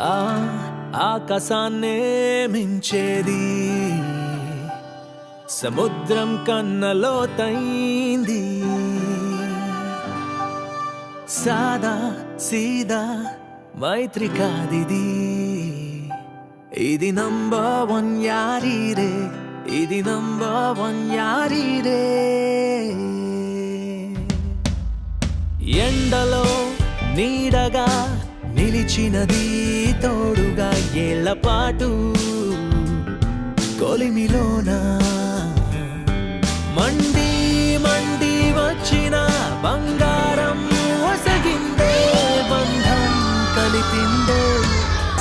ఆ ఆకాశాన్నే మించేది సముద్రం కన్నా లోతైంది. సాదా సీదా మైత్రి కాదిది, ఇది నంబర్ వన్ యారీ రే, ఇది నంబర్ వన్ యారీ రే. ఎండలో నీడగా నిలిచినది తోడుగా ఏళ్ల పాటు కొలిమిలోన మండి మండి వచ్చిన బంగారం ఒసగిందే, బంధం కలిపిందే.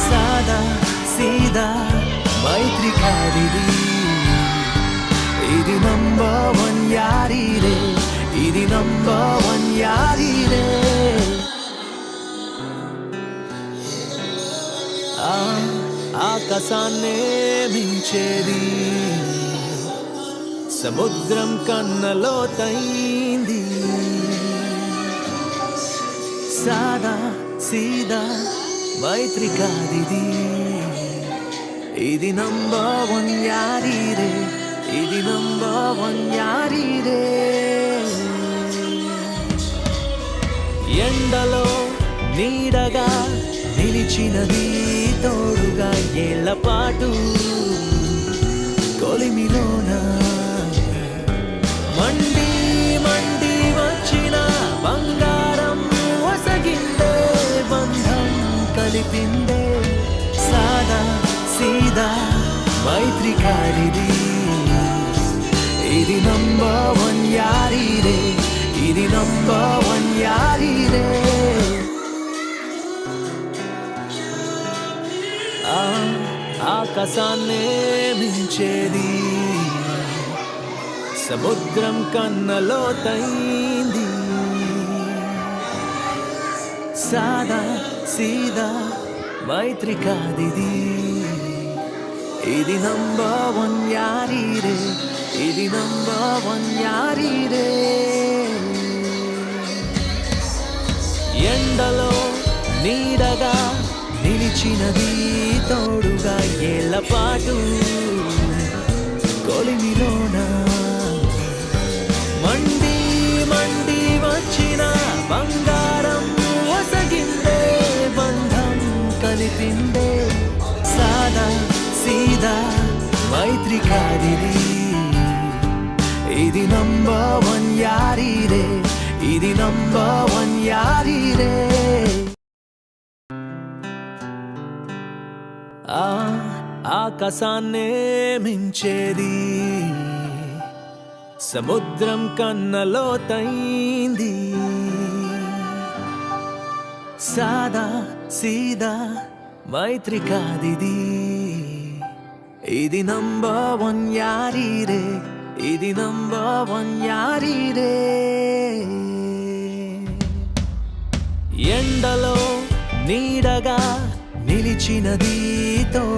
సాదా సీదా మైత్రి కాదిది, ఇది నంబర్ వన్ యారీ రే, ఇది నంబర్ వన్ యారీ రే. ఆకాశాన్నే మించేది సముద్రం కన్నా లోతైంది. సాదా సీదా మైత్రి కాదిది, ఇది నంబర్ వన్ యారీ రే, ఇది నంబర్ వన్ యారీ రే. ఎండలో నీడగా నిలిచినది తోడుగా ఏళ్ల పాటు కొలిమిలోన మండి మండి వచ్చిన బంగారం ఒసగిందే, బంధం కలిపిందే. సాదా సీదా మైత్రి కాదిది, ఇది నంబర్ వన్ యారీ రే, ఇది నంబర్ వన్ యారీ రే. ఆకాశాన్నే మించేది సముద్రం కన్నా లోతైంది. సాదా సీదా మైత్రి కాదిది, ఇది నంబర్ వన్ యారీ రే, ఇది నంబర్ వన్ యారీ రే. ఎండలో నీడగా నిలిచినది తోడుగా ఏళ్ల పాటు కొలిమిలోన మండి మండి వచ్చిన బంగారం ఒసగిందే, బంధం కలిపిందే. సాదా సీదా మైత్రి కాదిది, ఇది నంబర్ వన్ యారీ రే, ఇది నంబర్ వన్ యారీ రే. ఆకాశాన్నే మించేది సముద్రం కన్నా లోతైంది. సాదా సీదా మైత్రి కాదిది, ఇది నంబర్ వన్ యారీ రే, ఇది నంబర్ వన్ యారీ రే. ఎండలో నీడగా నిలిచినది తోడు